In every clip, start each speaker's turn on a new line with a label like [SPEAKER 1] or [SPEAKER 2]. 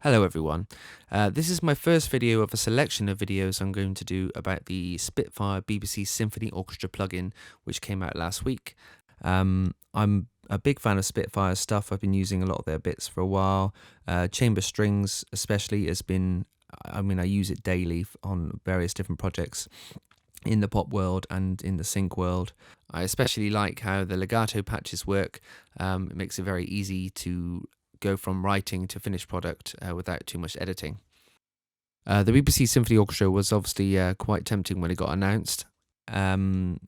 [SPEAKER 1] Hello everyone. This is my first video of a selection of videos I'm going to do about the Spitfire BBC Symphony Orchestra plugin, which came out last week. I'm a big fan of Spitfire stuff. I've been using a lot of their bits for a while. Chamber strings especially has been, I use it daily on various different projects in the pop world and in the sync world. I especially like how the legato patches work. It makes it very easy to go from writing to finished product without too much editing. The BBC Symphony Orchestra was obviously quite tempting when it got announced. And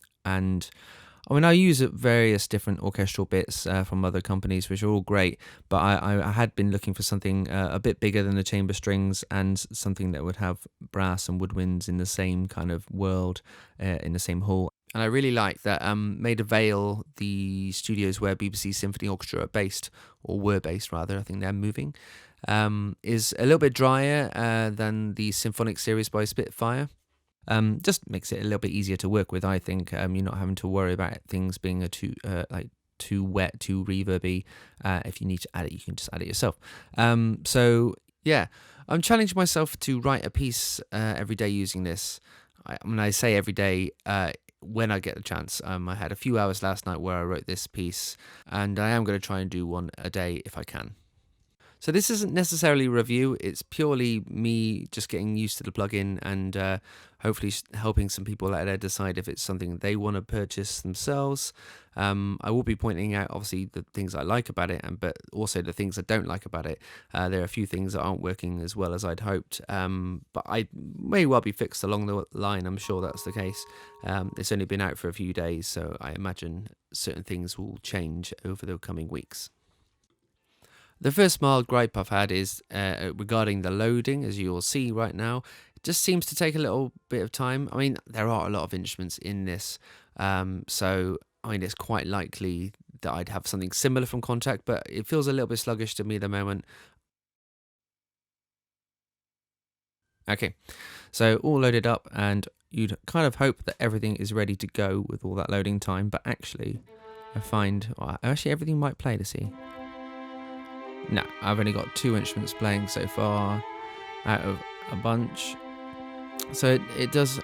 [SPEAKER 1] I use various different orchestral bits from other companies, which are all great, but I had been looking for something a bit bigger than the chamber strings and something that would have brass and woodwinds in the same kind of world, in the same hall. And I really like that Maida Vale, the studios where BBC Symphony Orchestra are based, or were based rather, I think they're moving, is a little bit drier than the symphonic series by Spitfire. Just makes it a little bit easier to work with, I think. You're not having to worry about things being too wet, too reverby. If you need to add it, you can just add it yourself. So yeah, I'm challenging myself to write a piece every day using this. I say every day, when I get the chance. I had a few hours last night where I wrote this piece, and I am going to try and do one a day if I can. So this isn't necessarily a review, it's purely me just getting used to the plugin and hopefully helping some people out there decide if it's something they want to purchase themselves. I will be pointing out obviously the things I like about it, but also the things I don't like about it. There are a few things that aren't working as well as I'd hoped, but I may well be fixed along the line. I'm sure that's the case. It's only been out for a few days, so I imagine certain things will change over the coming weeks. The first mild gripe I've had is regarding the loading, as you'll see right now. It just seems to take a little bit of time. There are a lot of instruments in this, so it's quite likely that I'd have something similar from Contact, but it feels a little bit sluggish to me at the moment. Okay, so all loaded up, and you'd kind of hope that everything is ready to go with all that loading time, but actually, I find everything might play to see. No, I've only got 2 instruments playing so far out of a bunch. So it does...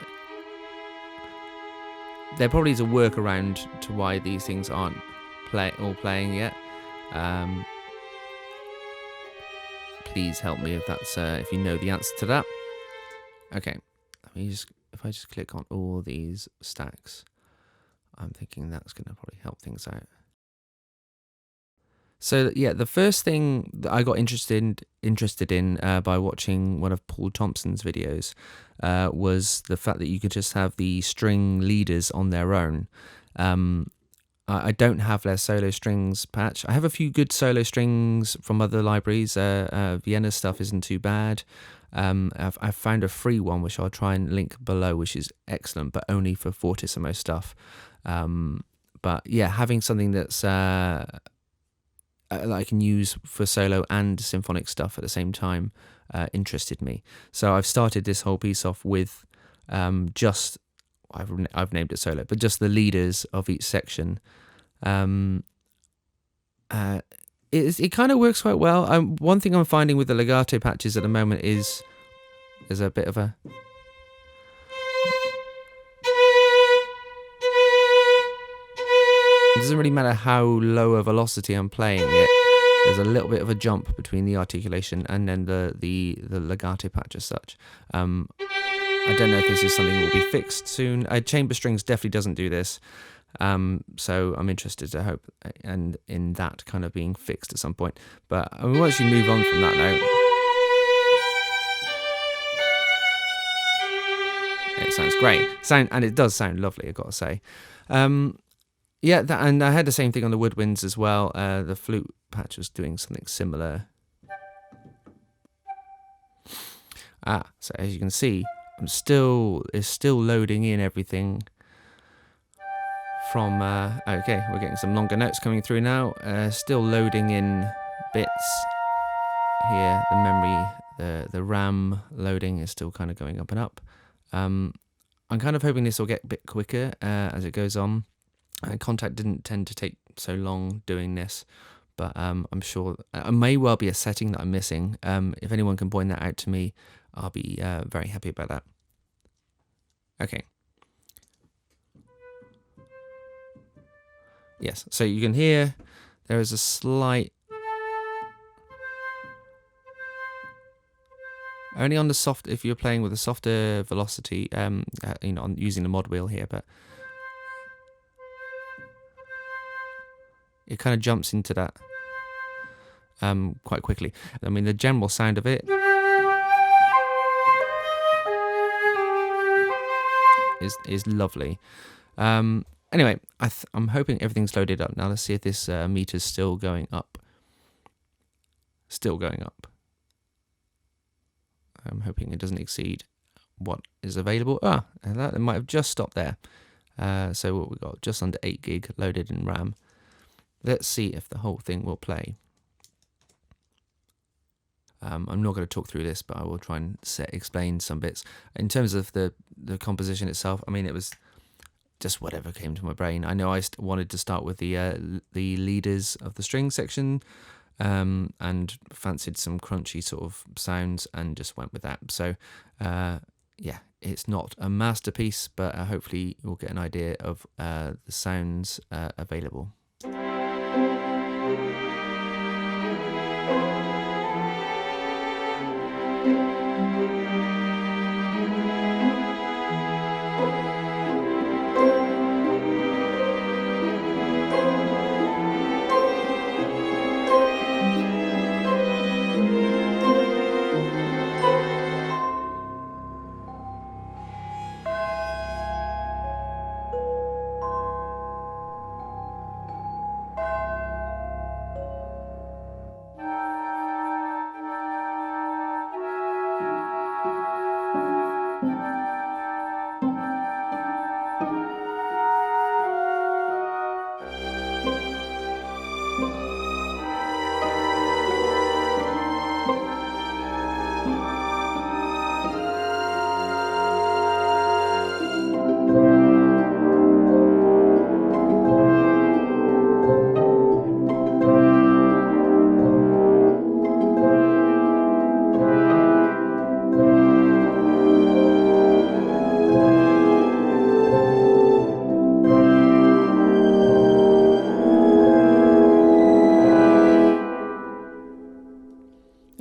[SPEAKER 1] There probably is a workaround to why these things aren't all playing yet. Please help me if that's if you know the answer to that. Okay, if I just click on all these stacks, I'm thinking that's going to probably help things out. So yeah, the first thing that I got interested in by watching one of Paul Thompson's videos was the fact that you could just have the string leaders on their own. I don't have their solo strings patch. I have a few good solo strings from other libraries. Vienna stuff isn't too bad. I've found a free one which I'll try and link below, which is excellent, but only for fortissimo stuff. But yeah, having something that's that I can use for solo and symphonic stuff at the same time interested me. So I've started this whole piece off with just, I've named it solo, but just the leaders of each section. It kind of works quite well. One thing I'm finding with the legato patches at the moment is there's a bit of a... It doesn't really matter how low a velocity I'm playing it. There's a little bit of a jump between the articulation and then the legato patch as such. I don't know if this is something that will be fixed soon. Chamber strings definitely doesn't do this. So I'm interested to hope and in that kind of being fixed at some point. But once you move on from that note, it sounds great. And it does sound lovely, I've got to say. Yeah, and I had the same thing on the woodwinds as well. The flute patch was doing something similar. So as you can see, it's still loading in everything from... okay, we're getting some longer notes coming through now. Still loading in bits here. The memory, the RAM loading is still kind of going up and up. I'm kind of hoping this will get a bit quicker as it goes on. Contact didn't tend to take so long doing this, but I'm sure it may well be a setting that I'm missing. If anyone can point that out to me, I'll be very happy about that. Okay. Yes, so you can hear there is a slight, only on the soft, if you're playing with a softer velocity, on using the mod wheel here, but it kind of jumps into that quite quickly. I mean, the general sound of it is lovely. Anyway, I'm hoping everything's loaded up. Now let's see if this meter's still going up. Still going up. I'm hoping it doesn't exceed what is available. It might have just stopped there. So what we got, just under 8 gig loaded in RAM. Let's see if the whole thing will play. I'm not going to talk through this, but I will try and explain some bits. In terms of the composition itself, I mean, it was just whatever came to my brain. I know I wanted to start with the leaders of the string section, and fancied some crunchy sort of sounds and just went with that. So yeah, it's not a masterpiece, but hopefully you'll get an idea of the sounds available.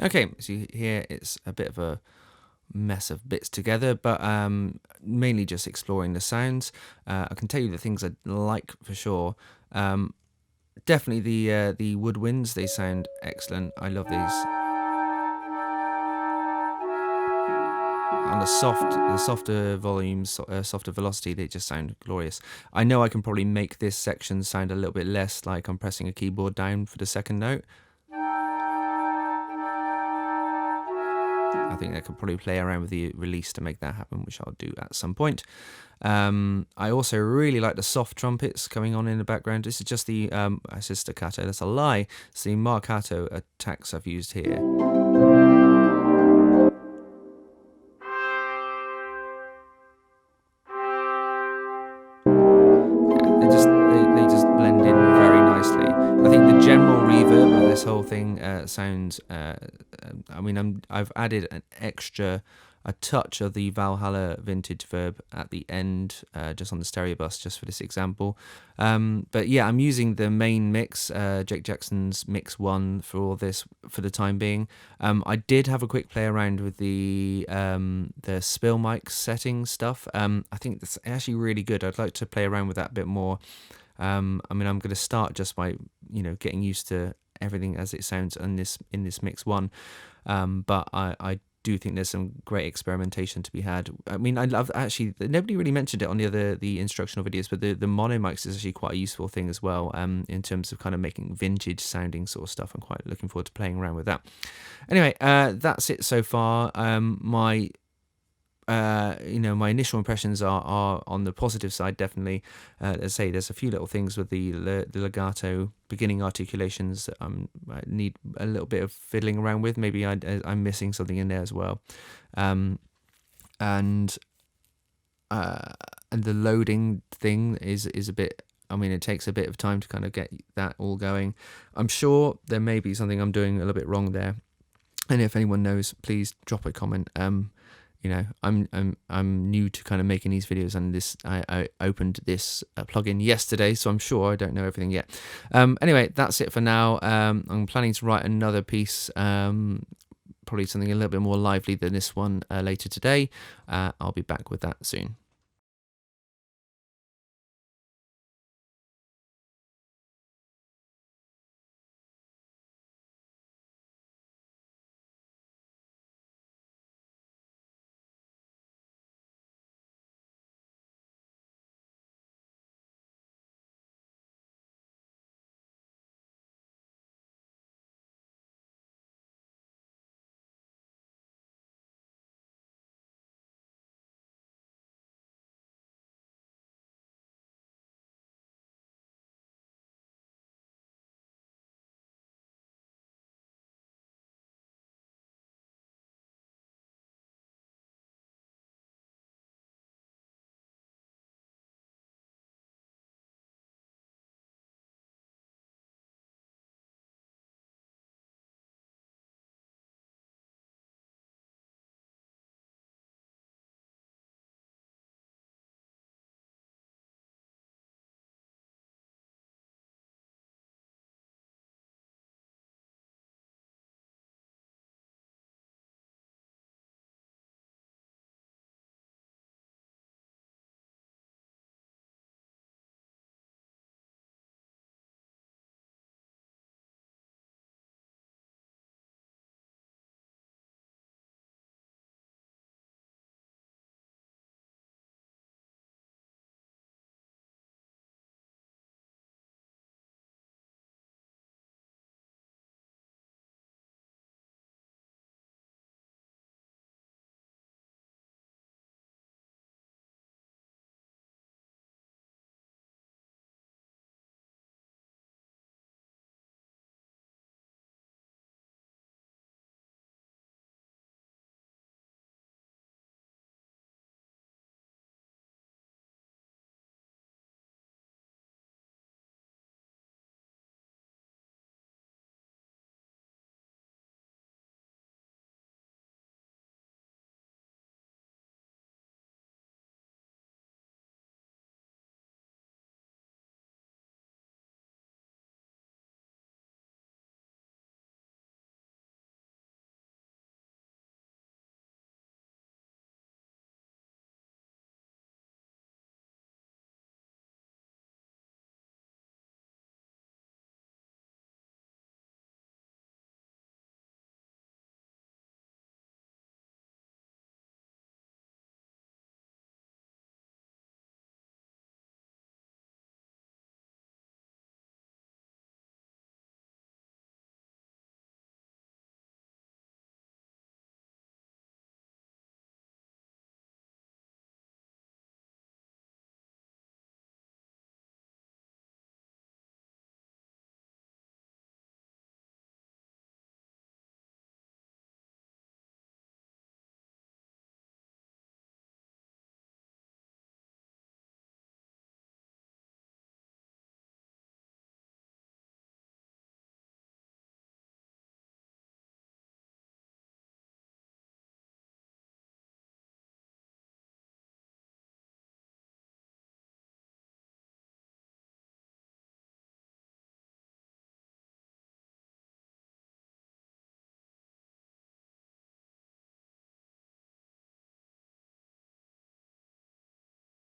[SPEAKER 1] Okay, so here it's a bit of a mess of bits together, but mainly just exploring the sounds. I can tell you the things I like for sure. Definitely the woodwinds, they sound excellent. I love these. On the softer volumes, softer velocity, they just sound glorious. I know I can probably make this section sound a little bit less like I'm pressing a keyboard down for the second note. I think I could probably play around with the release to make that happen, which I'll do at some point. I also really like the soft trumpets coming on in the background. This is just the, I said staccato, that's a lie. It's the marcato attacks I've used here. They just blend in very nicely. I think the general reverb of this whole thing sounds. I mean, I've added a touch of the Valhalla vintage verb at the end, just on the stereo bus, just for this example. But yeah, I'm using the main mix, Jake Jackson's Mix 1 for all this for the time being. I did have a quick play around with the spill mic setting stuff. I think that's actually really good. I'd like to play around with that a bit more. I mean, I'm going to start just by getting used to everything as it sounds in this Mix 1. But I do think there's some great experimentation to be had. I mean, I love, actually, nobody really mentioned it on the instructional videos, but the mono mics is actually quite a useful thing as well, in terms of kind of making vintage sounding sort of stuff. I'm quite looking forward to playing around with that. Anyway, that's it so far. My initial impressions are on the positive side, definitely. As I say, there's a few little things with the legato beginning articulations that I need a little bit of fiddling around with. Maybe I'm missing something in there as well. And the loading thing is a bit I mean, it takes a bit of time to kind of get that all going. I'm sure there may be something I'm doing a little bit wrong there, and if anyone knows, please drop a comment. You know, I'm new to kind of making these videos, and I opened this plugin yesterday, so I'm sure I don't know everything yet. Anyway, that's it for now. I'm planning to write another piece, probably something a little bit more lively than this one later today. I'll be back with that soon.